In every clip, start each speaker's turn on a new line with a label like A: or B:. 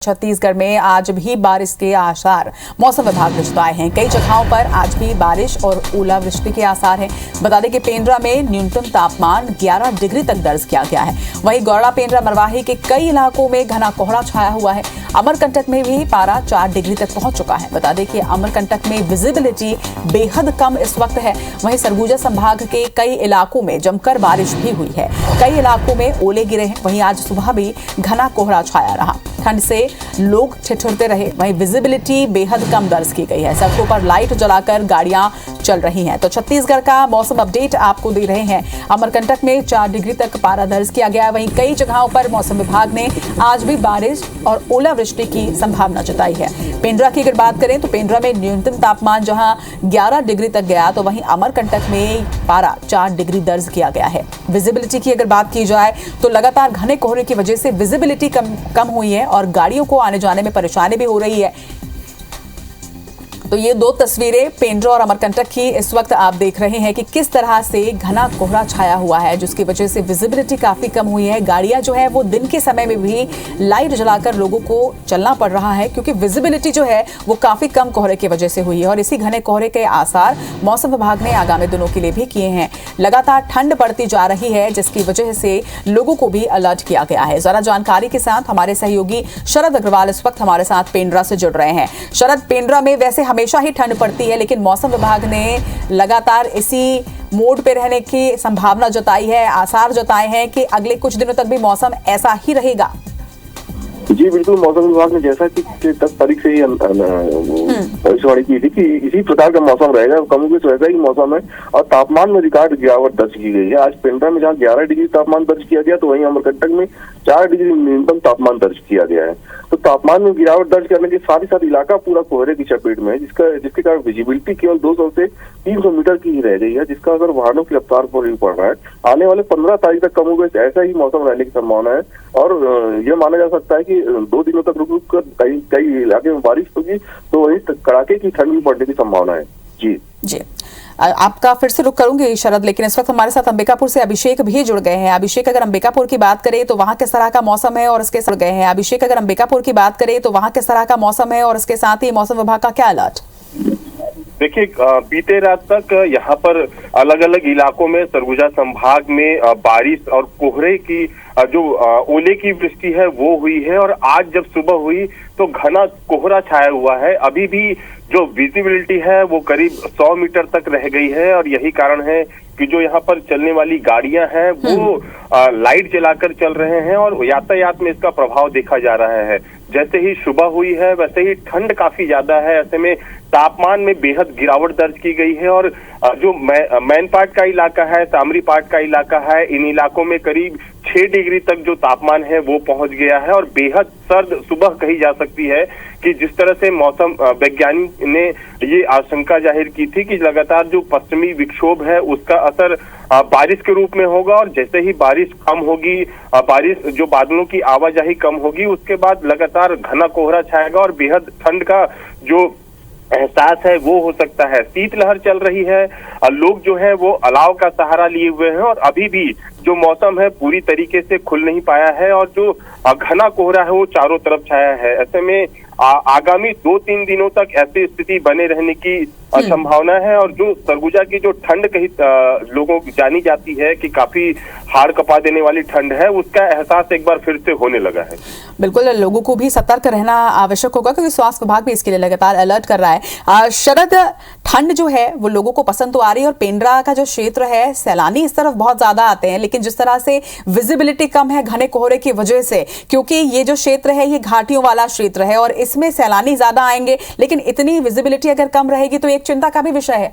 A: छत्तीसगढ़ में आज भी बारिश के आसार मौसम विभाग ने जताए हैं। कई जगहों पर आज भी बारिश और ओलावृष्टि के आसार हैं। बता दें कि पेंड्रा में न्यूनतम तापमान 11 डिग्री तक दर्ज किया गया है। वहीं गौड़ा पेंड्रा मरवाही के कई इलाकों में घना कोहरा छाया हुआ है। अमरकंटक में भी पारा 4 डिग्री तक पहुंच चुका है। बता दें कि अमरकंटक में विजिबिलिटी बेहद कम इस वक्त है। वहीं सरगुजा संभाग के कई इलाकों में जमकर बारिश भी हुई है। कई इलाकों में ओले गिरे हैं। वहीं आज सुबह भी घना कोहरा छाया रहा। ठंड से लोग ठिठुरते रहे। वहीं विजिबिलिटी बेहद कम दर्ज की गई है। सड़कों पर लाइट जलाकर गाड़ियां चल रही हैं। तो छत्तीसगढ़ का मौसम अपडेट आपको दे रहे हैं। अमरकंटक में 4 डिग्री तक पारा दर्ज किया गया है। वहीं कई जगहों पर मौसम विभाग ने आज भी बारिश और ओलावृष्टि की संभावना जताई है। पेंड्रा की अगर बात करें तो पेंड्रा में न्यूनतम तापमान जहां 11 डिग्री तक गया तो वहीं अमरकंटक में पारा 4 डिग्री दर्ज किया गया है। विजिबिलिटी की अगर बात की जाए तो लगातार घने कोहरे की वजह से विजिबिलिटी कम हुई है और गाड़ियों को आने जाने में परेशानी भी हो रही है। तो ये दो तस्वीरें पेंड्रा और अमरकंटक की इस वक्त आप देख रहे हैं कि किस तरह से घना कोहरा छाया हुआ है, जिसकी वजह से विजिबिलिटी काफी कम हुई है। गाड़ियां जो है वो दिन के समय में भी लाइट जलाकर लोगों को चलना पड़ रहा है, क्योंकि विजिबिलिटी जो है वो काफी कम कोहरे की वजह से हुई है। और इसी घने कोहरे के आसार मौसम विभाग ने आगामी दिनों के लिए भी किए हैं। लगातार ठंड बढ़ती जा रही है, जिसकी वजह से लोगों को भी अलर्ट किया गया है। जरा जानकारी के साथ हमारे सहयोगी शरद अग्रवाल इस वक्त हमारे साथ पेंड्रा से जुड़ रहे हैं। शरद, पेंड्रा में वैसे हमेशा ही ठंड पड़ती है, लेकिन मौसम विभाग ने लगातार इसी मोड पे रहने की संभावना जताई है, आसार जताए हैं कि अगले कुछ दिनों तक भी मौसम ऐसा ही रहेगा।
B: जी बिल्कुल, मौसम विभाग ने जैसा कि 10 तारीख से ही भविष्यवाणी की थी कि इसी प्रकार का मौसम रहेगा, कमोबेश वैसा ही मौसम है। और तापमान में रिकॉर्ड गिरावट दर्ज की गई है। आज पेंड्रा में जहां 11 डिग्री तापमान दर्ज किया गया तो वहीं अमरकंटक में 4 डिग्री न्यूनतम तापमान दर्ज किया गया है। तो तापमान में गिरावट दर्ज करने के साथ ही साथ इलाका पूरा कोहरे की चपेट में है, जिसके कारण विजिबिलिटी केवल 200 से 300 मीटर की ही रह गई है, जिसका असर वाहनों की रफ्तार पर भी पड़ रहा है। आने वाले 15 तारीख तक कमोबेश ऐसा ही मौसम रहने की संभावना है। और यह माना जा सकता है कि 2 दिनों तक रुक रुक कर कई इलाके में बारिश होगी, तो वहीं कड़ाके की ठंड भी पड़ने की संभावना है। जी
A: आपका फिर से रुक करूंगी शरद, लेकिन इस वक्त हमारे साथ अंबिकापुर से अभिषेक भी जुड़ गए हैं। अभिषेक, अगर अंबिकापुर की बात करें तो वहां किस तरह का मौसम है और इसके साथ गए हैं अभिषेक अगर अंबिकापुर की बात करें तो वहां किस तरह का मौसम है और इसके साथ ही मौसम विभाग का क्या अलर्ट?
C: देखिए, बीते रात तक यहाँ पर अलग अलग इलाकों में सरगुजा संभाग में बारिश और कोहरे की जो ओले की वृष्टि है वो हुई है। और आज जब सुबह हुई तो घना कोहरा छाया हुआ है। अभी भी जो विजिबिलिटी है वो करीब 100 मीटर तक रह गई है। और यही कारण है कि जो यहाँ पर चलने वाली गाड़ियां हैं वो लाइट जलाकर चल रहे हैं और यातायात में इसका प्रभाव देखा जा रहा है। जैसे ही सुबह हुई है वैसे ही ठंड काफी ज्यादा है। ऐसे में तापमान में बेहद गिरावट दर्ज की गई है। और जो मैन पार्ट का इलाका है, सामरी पार्ट का इलाका है, इन इलाकों में करीब 6 डिग्री तक जो तापमान है वो पहुंच गया है। और बेहद सर्द सुबह कही जा सकती है कि जिस तरह से मौसम वैज्ञानिक ने ये आशंका जाहिर की थी कि लगातार जो पश्चिमी विक्षोभ है उसका असर बारिश के रूप में होगा। और जैसे ही बारिश कम होगी, बारिश जो बादलों की आवाजाही कम होगी, उसके बाद लगातार घना कोहरा छाएगा और बेहद ठंड का जो एहसास है वो हो सकता है। शीतलहर चल रही है। लोग जो है वो अलाव का सहारा लिए हुए हैं और अभी भी जो मौसम है पूरी तरीके से खुल नहीं पाया है और जो घना कोहरा है वो चारों तरफ छाया है। ऐसे में आगामी 2-3 दिनों तक ऐसी स्थिति बने रहने की संभावना है। और जो सरगुजा की जो ठंड कही लोगों की जानी जाती है कि काफी हाड़ कपा देने वाली ठंड है, उसका एहसास एक बार फिर से होने लगा है।
A: बिल्कुल, लोगों को भी सतर्क रहना आवश्यक होगा, क्योंकि स्वास्थ्य विभाग भी इसके लिए लगातार अलर्ट कर रहा है। शरद, ठंड जो है वो लोगों को पसंद तो आ रही है और पेंड्रा का जो क्षेत्र है सैलानी इस तरफ बहुत ज्यादा आते हैं, लेकिन जिस तरह से विजिबिलिटी कम है घने कोहरे की वजह से, क्योंकि ये जो क्षेत्र है ये घाटियों वाला क्षेत्र है और इसमें सैलानी ज्यादा आएंगे, लेकिन इतनी विजिबिलिटी अगर कम रहेगी तो एक चिंता का भी विषय है।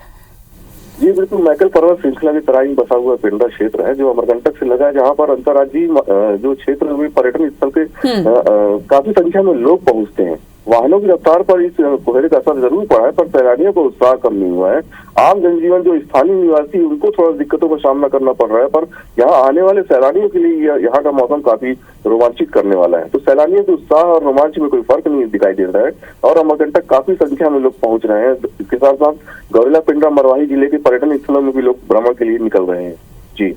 B: जी बिल्कुल, मैकल पर्वत श्रृंखला की तरह ही बसा हुआ पेंड्रा क्षेत्र है जो अमरकंटक से लगा है, जहाँ पर अंतर्राज्यीय जो क्षेत्र में पर्यटन स्थल के काफी संख्या में लोग पहुंचते हैं। वाहनों की रफ्तार पर इस कोहरे का असर जरूर पड़ा है, पर सैलानियों को उत्साह कम नहीं हुआ है। आम जनजीवन जो स्थानीय निवासी उनको थोड़ा दिक्कतों का सामना करना पड़ रहा है, पर यहाँ आने वाले सैलानियों के लिए यहाँ का मौसम काफी रोमांचित करने वाला है। तो सैलानियों के उत्साह और रोमांच में कोई फर्क नहीं दिखाई दे रहा है और अमरकंटक काफी संख्या में लोग पहुंच रहे हैं। इसके साथ साथ गौरेला पेंड्रा मरवाही जिले के पर्यटन स्थलों में भी लोग भ्रमण के लिए निकल रहे हैं। जी।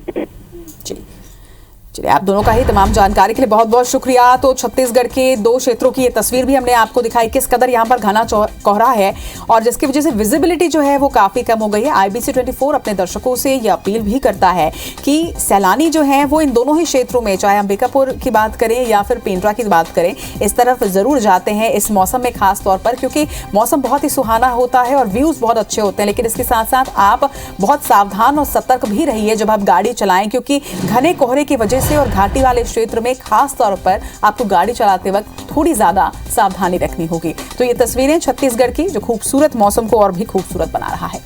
A: चलिए, आप दोनों का ही तमाम जानकारी के लिए बहुत बहुत शुक्रिया। तो छत्तीसगढ़ के 2 क्षेत्रों की ये तस्वीर भी हमने आपको दिखाई, किस कदर यहाँ पर घना कोहरा है और जिसकी वजह से विजिबिलिटी जो है वो काफी कम हो गई है। IBC 24 अपने दर्शकों से ये अपील भी करता है कि सैलानी जो है वो इन दोनों ही क्षेत्रों में, चाहे अंबिकापुर की बात करें या फिर पेंड्रा की बात करें, इस तरफ जरूर जाते हैं इस मौसम में, खास तौर पर क्योंकि मौसम बहुत ही सुहाना होता है और व्यूज बहुत अच्छे होते हैं। लेकिन इसके साथ साथ आप बहुत सावधान और सतर्क भी रहिए जब आप गाड़ी चलाएं, क्योंकि घने कोहरे की वजह से और घाटी वाले क्षेत्र में खास तौर पर आपको गाड़ी चलाते वक्त थोड़ी ज्यादा सावधानी रखनी होगी। तो ये तस्वीरें छत्तीसगढ़ की जो खूबसूरत मौसम को और भी खूबसूरत बना रहा है।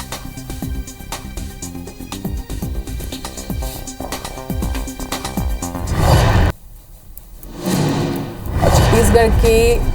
A: छत्तीसगढ़ के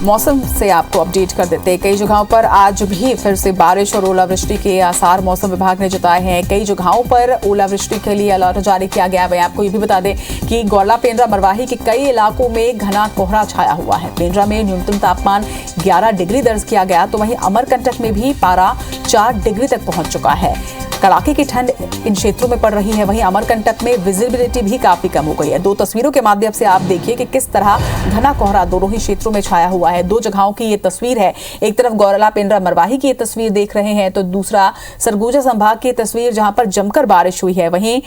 A: मौसम से आपको अपडेट कर देते हैं। कई जगहों पर आज भी फिर से बारिश और ओलावृष्टि के आसार मौसम विभाग ने जताए हैं। कई जगहों पर ओलावृष्टि के लिए अलर्ट जारी किया गया है। आपको ये भी बता दें कि गौरला, पेंड्रा, मरवाही के कई इलाकों में घना कोहरा छाया हुआ है। पेंड्रा में न्यूनतम तापमान 11 डिग्री दर्ज किया गया, तो वहीं अमरकंटक में भी पारा 4 डिग्री तक पहुंच चुका है। कड़ाके की ठंड इन क्षेत्रों में पड़ रही है। वहीं अमरकंटक में विजिबिलिटी भी काफी कम हो गई है। 2 तस्वीरों के माध्यम से आप देखिए कि किस तरह घना कोहरा दोनों ही क्षेत्रों में छाया हुआ है। 2 जगहों की ये तस्वीर है। एक तरफ गौरला, पेंड्रा, मरवाही की ये तस्वीर देख रहे हैं, तो दूसरा सरगुजा संभाग की तस्वीर जहां पर जमकर बारिश हुई है। वहीं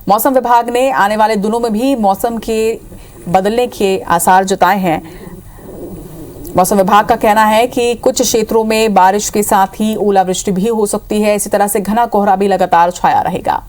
A: मौसम विभाग ने आने वाले दिनों में भी मौसम के बदलने के आसार जताए हैं। मौसम विभाग का कहना है कि कुछ क्षेत्रों में बारिश के साथ ही ओलावृष्टि भी हो सकती है। इसी तरह से घना कोहरा भी लगातार छाया रहेगा।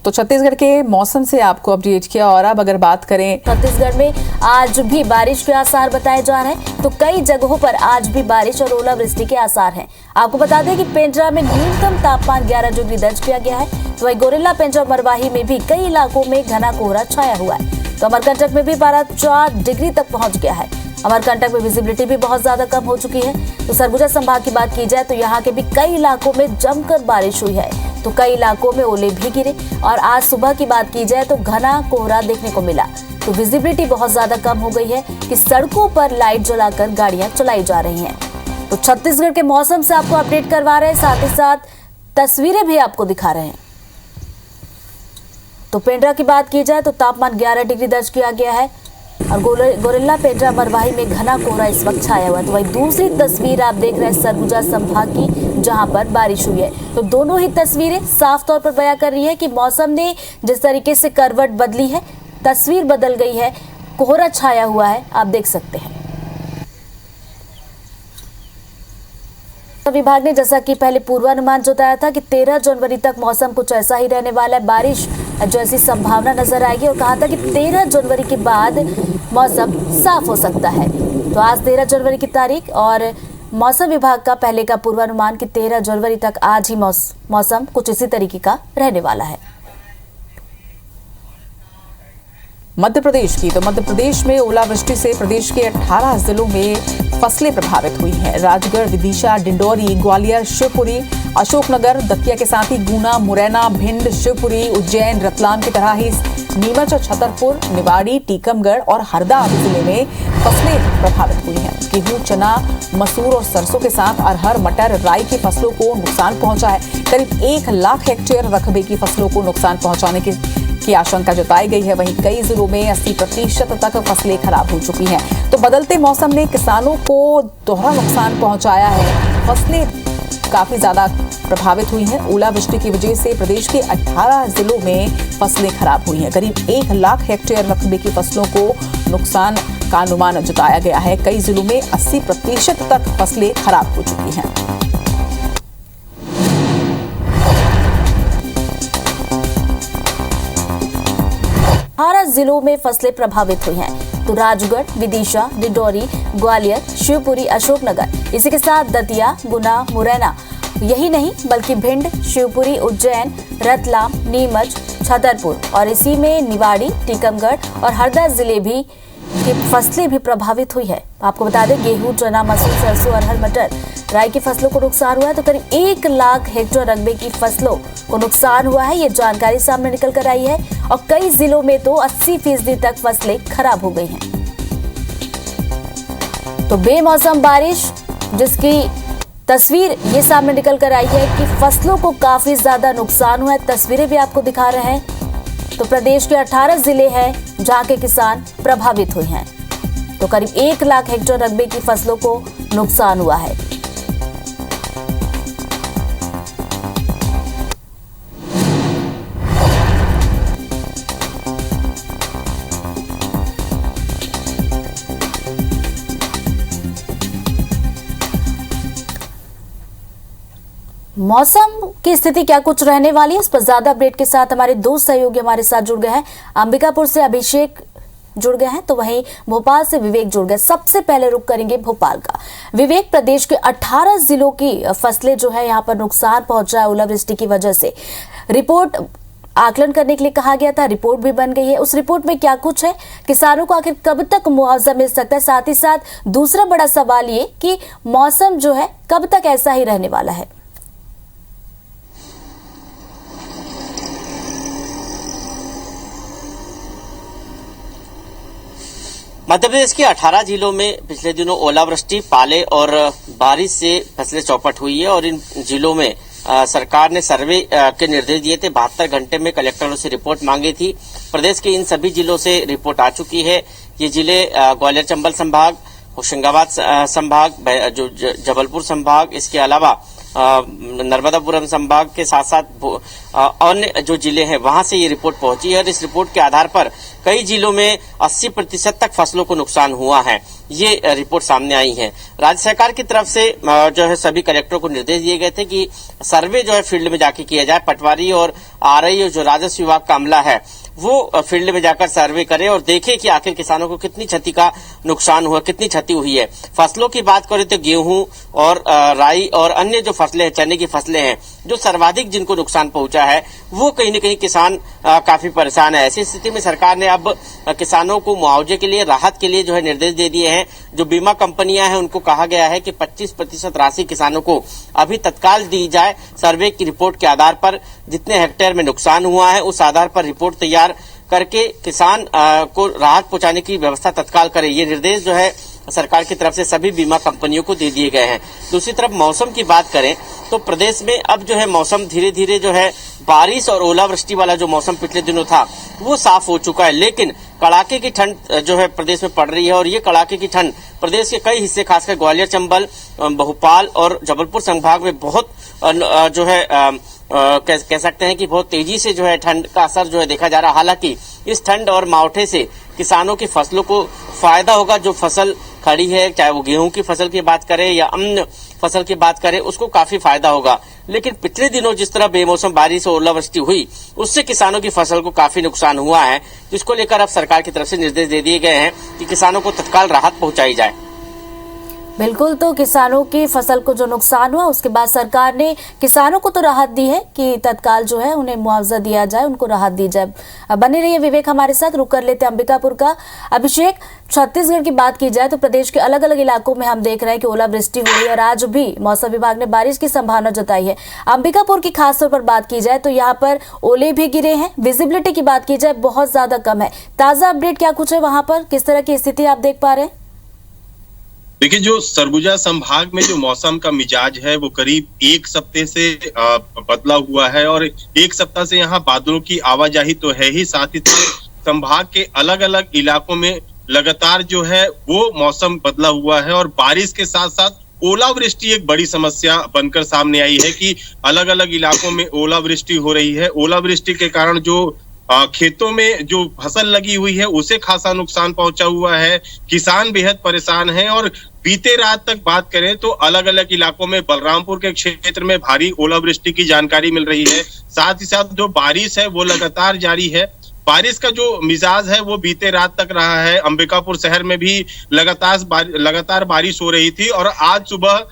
A: तो छत्तीसगढ़ के मौसम से आपको अपडेट किया। और अब अगर बात करें,
D: छत्तीसगढ़ में आज भी बारिश के आसार बताए जा रहे हैं, तो कई जगहों पर आज भी बारिश और ओलावृष्टि के आसार हैं। आपको बता दें कि पेंड्रा में न्यूनतम तापमान 11 डिग्री दर्ज किया गया है। तो वहीं गोरेला, पेंड्रा, मरवाही में भी कई इलाकों में घना कोहरा छाया हुआ है। तो अमरकंटक में भी पारा 4 डिग्री तक पहुंच गया है। अमरकंटक में विजिबिलिटी भी बहुत ज्यादा कम हो चुकी है। तो सरगुजा संभाग की बात की जाए तो यहाँ के भी कई इलाकों में जमकर बारिश हुई है, तो कई इलाकों में ओले भी गिरे। और आज सुबह की बात की जाए तो घना कोहरा देखने को मिला, तो विजिबिलिटी बहुत ज्यादा कम हो गई है कि सड़कों पर लाइट जलाकर गाड़ियां चलाई जा रही हैं। तो छत्तीसगढ़ के मौसम से आपको अपडेट करवा रहे हैं, साथ ही साथ तस्वीरें भी आपको दिखा रहे हैं। तो पेंड्रा की बात की जाए तो तापमान 11 डिग्री दर्ज किया गया है और गोरेला, पेंड्रा, मरवाही में घना कोहरा इस वक्त छाया हुआ है। तो वही दूसरी तस्वीर आप देख रहे हैं सरगुजा संभाग की, जहां पर बारिश हुई है। तो दोनों ही तस्वीरें साफ तौर पर बयां कर रही है कि मौसम ने जिस तरीके से करवट बदली है, तस्वीर बदल गई है, कोहरा छाया हुआ है, आप देख सकते हैं। विभाग ने जैसा कि पहले पूर्वानुमान जताया था कि 13 जनवरी तक मौसम कुछ ऐसा ही रहने वाला है, बारिश जैसी संभावना नजर आएगी, और कहा था कि 13 जनवरी के बाद मौसम साफ हो सकता है। तो आज 13 जनवरी की तारीख और मौसम विभाग का पहले का पूर्वानुमान कि 13 जनवरी तक आज ही मौसम कुछ इसी तरीके का रहने वाला है।
A: मध्य प्रदेश की, तो मध्य प्रदेश में ओलावृष्टि से प्रदेश के 18 जिलों में फसलें प्रभावित हुई हैं। राजगढ़, विदिशा, डिंडौरी, ग्वालियर, शिवपुरी, अशोकनगर, दतिया के साथ ही गुना, मुरैना, भिंड, शिवपुरी, उज्जैन, रतलाम की तरह ही नीमच, छतरपुर, निवाड़ी, टीकमगढ़ और हरदा जिले में फसलें प्रभावित हुई हैं। गेहूं, चना, मसूर और सरसों के साथ अरहर, मटर, राई की फसलों को नुकसान पहुंचा है। करीब 1 लाख हेक्टेयर रकबे की फसलों को नुकसान पहुंचाने की आशंका जताई गई है। वहीं कई जिलों में 80% तक फसलें खराब हो चुकी हैं। तो बदलते मौसम ने किसानों को दोहरा नुकसान पहुंचाया है। फसलें काफी ज्यादा प्रभावित हुई हैं। ओलावृष्टि की वजह से प्रदेश के 18 जिलों में फसलें खराब हुई हैं। करीब 1 लाख हेक्टेयर रकबे की फसलों को नुकसान का अनुमान जताया गया है। कई जिलों में 80% तक फसलें खराब हो चुकी हैं।
D: 18 जिलों में फसलें प्रभावित हुई हैं। तो राजगढ़, विदिशा, डिंडौरी, ग्वालियर, शिवपुरी, अशोकनगर, इसी के साथ दतिया, गुना, मुरैना, यही नहीं बल्कि भिंड, शिवपुरी, उज्जैन, रतलाम, नीमच, छतरपुर और इसी में निवाड़ी, टीकमगढ़ और हरदा जिले भी की फसलें भी प्रभावित हुई है। आपको बता दें गेहूं, चना, मसूर, सरसों, अरहर, मटर, राई की फसलों को नुकसान हुआ है। तो करीब 1 लाख हेक्टेयर रकबे की फसलों को नुकसान हुआ है, ये जानकारी सामने निकल कर आई है। और कई जिलों में तो 80% तक फसलें खराब हो गई हैं। तो बेमौसम बारिश जिसकी तस्वीर ये सामने निकल कर आई है कि फसलों को काफी ज्यादा नुकसान हुआ है। तस्वीरें भी आपको दिखा रहे हैं। तो प्रदेश के 18 जिले हैं जहां के किसान प्रभावित हुए हैं। तो करीब 1 लाख हेक्टेयर रकबे की फसलों को नुकसान हुआ है। मौसम की स्थिति क्या कुछ रहने वाली है, इस पर ज्यादा अपडेट के साथ हमारे 2 सहयोगी हमारे साथ जुड़ गए हैं। अंबिकापुर से अभिषेक जुड़ गए हैं, तो वहीं भोपाल से विवेक जुड़ गए। सबसे पहले रुक करेंगे भोपाल का। विवेक, प्रदेश के 18 जिलों की फसलें जो है यहाँ पर नुकसान पहुंचा है ओलावृष्टि की वजह से। रिपोर्ट आकलन करने के लिए कहा गया था, रिपोर्ट भी बन गई है। उस रिपोर्ट में क्या कुछ है, किसानों को आखिर कब तक मुआवजा मिल सकता है? साथ ही साथ दूसरा बड़ा सवाल ये कि मौसम जो है कब तक ऐसा ही रहने वाला है?
E: मध्य प्रदेश के 18 जिलों में पिछले दिनों ओलावृष्टि, पाले और बारिश से फसलें चौपट हुई है और इन जिलों में सरकार ने सर्वे के निर्देश दिए थे। 72 घंटे में कलेक्टरों से रिपोर्ट मांगी थी। प्रदेश के इन सभी जिलों से रिपोर्ट आ चुकी है। ये जिले ग्वालियर चंबल संभाग, होशंगाबाद संभाग, जो जबलपुर संभाग, इसके अलावा नर्मदापुरम संभाग के साथ साथ अन्य जो जिले हैं वहां से ये रिपोर्ट पहुंची है और इस रिपोर्ट के आधार पर कई जिलों में 80% तक फसलों को नुकसान हुआ है। ये रिपोर्ट सामने आई है। राज्य सरकार की तरफ से जो है सभी कलेक्टरों को निर्देश दिए गए थे कि सर्वे जो है फील्ड में जाके किया जाए। पटवारी और आरआई जो राजस्व विभाग का अमला है वो फील्ड में जाकर सर्वे करे और देखे कि आखिर किसानों को कितनी क्षति का नुकसान हुआ, कितनी क्षति हुई है। फसलों की बात करें तो गेहूं और राई और अन्य जो फसलें हैं, चने की फसलें हैं, जो सर्वाधिक जिनको नुकसान पहुंचा है वो कहीं न कहीं किसान काफी परेशान है। ऐसी स्थिति में सरकार ने अब किसानों को मुआवजे के लिए, राहत के लिए जो है निर्देश दे दिए हैं। जो बीमा कंपनियां हैं उनको कहा गया है कि 25% राशि किसानों को अभी तत्काल दी जाए। सर्वे की रिपोर्ट के आधार पर जितने हेक्टेयर में नुकसान हुआ है उस आधार पर रिपोर्ट तैयार करके किसान को राहत पहुंचाने की व्यवस्था तत्काल करे। ये निर्देश जो है सरकार की तरफ से सभी बीमा कंपनियों को दे दिए गए हैं। दूसरी तरफ मौसम की बात करें तो प्रदेश में अब जो है मौसम धीरे धीरे जो है बारिश और ओलावृष्टि वाला जो मौसम पिछले दिनों था वो साफ हो चुका है, लेकिन कड़ाके की ठंड जो है प्रदेश में पड़ रही है और ये कड़ाके की ठंड प्रदेश के कई हिस्से, खासकर ग्वालियर, चंबल, भोपाल और जबलपुर संभाग में बहुत जो है कह सकते हैं कि बहुत तेजी से जो है ठंड का असर जो है देखा जा रहा है। हालांकि इस ठंड और मावठे से किसानों की फसलों को फायदा होगा। जो फसल खड़ी है, चाहे वो गेहूं की फसल की बात करें या अन्य फसल की बात करें, उसको काफी फायदा होगा। लेकिन पिछले दिनों जिस तरह बेमौसम बारिश और ओलावृष्टि हुई उससे किसानों की फसल को काफी नुकसान हुआ है, जिसको लेकर अब सरकार की तरफ से निर्देश दे दिए गए हैं कि किसानों को तत्काल राहत पहुंचाई जाए।
D: बिल्कुल, तो किसानों की फसल को जो नुकसान हुआ उसके बाद सरकार ने किसानों को तो राहत दी है कि तत्काल जो है उन्हें मुआवजा दिया जाए, उनको राहत दी जाए। बने रहिए विवेक हमारे साथ। रुक कर लेते हैं अंबिकापुर का। अभिषेक, छत्तीसगढ़ की बात की जाए तो प्रदेश के अलग अलग इलाकों में हम देख रहे हैं कि ओलावृष्टि हुई है और आज भी मौसम विभाग ने बारिश की संभावना जताई है। अंबिकापुर की खासतौर पर बात की जाए तो यहाँ पर ओले भी गिरे हैं। विजिबिलिटी की बात की जाए बहुत ज्यादा कम है। ताजा अपडेट क्या कुछ है वहां पर, किस तरह की स्थिति आप देख पा रहे हैं?
F: देखिए, जो सरगुजा संभाग में जो मौसम का मिजाज है वो करीब 1 सप्ताह से बदला हुआ है और 1 सप्ताह से यहाँ बादलों की आवाजाही तो है ही, साथ ही संभाग के अलग अलग इलाकों में लगातार जो है वो मौसम बदला हुआ है और बारिश के साथ साथ ओलावृष्टि एक बड़ी समस्या बनकर सामने आई है कि अलग अलग इलाकों में ओलावृष्टि हो रही है। ओलावृष्टि के कारण जो खेतों में जो फसल लगी हुई है उसे खासा नुकसान पहुंचा हुआ है। किसान बेहद परेशान हैं और बीते रात तक बात करें तो अलग अलग इलाकों में बलरामपुर के क्षेत्र में भारी ओलावृष्टि की जानकारी मिल रही है। साथ ही साथ जो बारिश है वो लगातार जारी है। बारिश का जो मिजाज है वो बीते रात तक रहा है। अंबिकापुर शहर में भी लगातार बारिश हो रही थी और आज सुबह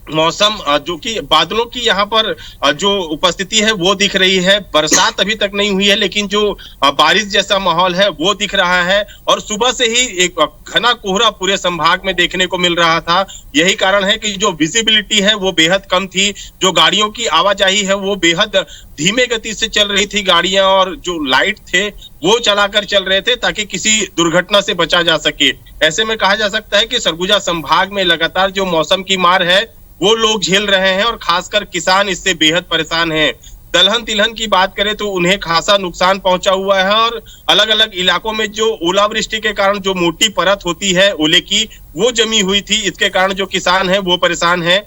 F: मौसम जो कि बादलों की यहाँ पर जो उपस्थिति है वो दिख रही है। बरसात अभी तक नहीं हुई है लेकिन जो बारिश जैसा माहौल है वो दिख रहा है और सुबह से ही एक घना कोहरा पूरे संभाग में देखने को मिल रहा था। यही कारण है कि जो विजिबिलिटी है वो बेहद कम थी। जो गाड़ियों की आवाजाही है वो बेहद धीमे गति से चल रही थी गाड़ियां और जो लाइट थे वो चलाकर चल रहे थे ताकि किसी दुर्घटना से बचा जा सके। ऐसे में कहा जा सकता है कि सरगुजा संभाग में लगातार जो मौसम की मार है वो लोग झेल रहे हैं और खासकर किसान इससे बेहद परेशान हैं। दलहन तिलहन की बात करें तो उन्हें खासा नुकसान पहुंचा हुआ है और अलग अलग इलाकों में जो ओलावृष्टि के कारण जो मोटी परत होती है ओले की, वो जमी हुई थी। इसके कारण जो किसान है वो परेशान है।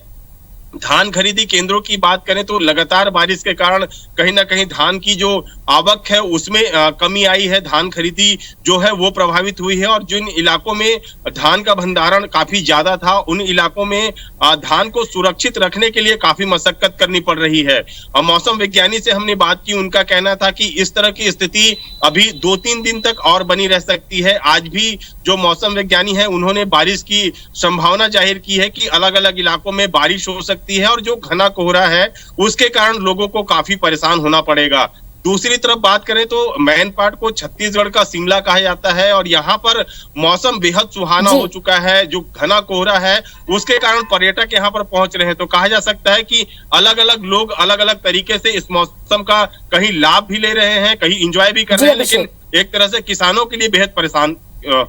F: धान खरीदी केंद्रों की बात करें तो लगातार बारिश के कारण कहीं ना कहीं धान की जो आवक है उसमें कमी आई है। धान खरीदी जो है वो प्रभावित हुई है और जिन इलाकों में धान का भंडारण काफी ज्यादा था उन इलाकों में धान को सुरक्षित रखने के लिए काफी मशक्कत करनी पड़ रही है। मौसम विज्ञानी से हमने बात की, उनका कहना था कि इस तरह की स्थिति अभी 2-3 दिन तक और बनी रह सकती है। आज भी जो मौसम विज्ञानी है उन्होंने बारिश की संभावना जाहिर की है कि अलग अलग इलाकों में बारिश हो सकती है और जो घना कोहरा है उसके कारण लोगों को काफी परेशान होना पड़ेगा। दूसरी तरफ बात करें तो मैनपाट को छत्तीसगढ़ का शिमला कहा जाता है और यहाँ पर मौसम बेहद सुहाना हो चुका है। जो घना कोहरा है उसके कारण पर्यटक यहाँ पर पहुंच रहे हैं। तो कहा जा सकता है कि अलग अलग लोग अलग अलग तरीके से इस मौसम का कहीं लाभ भी ले रहे हैं, कहीं इंजॉय भी कर रहे हैं, लेकिन एक तरह से किसानों के लिए बेहद परेशान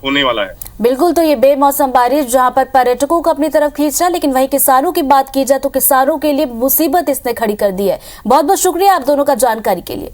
F: होने वाला है।
D: बिल्कुल, तो ये बेमौसम बारिश जहां पर पर्यटकों को अपनी तरफ खींच रहा है, लेकिन वहीं किसानों की बात की जाए तो किसानों के लिए मुसीबत इसने खड़ी कर दी है। बहुत बहुत शुक्रिया आप दोनों का जानकारी के लिए।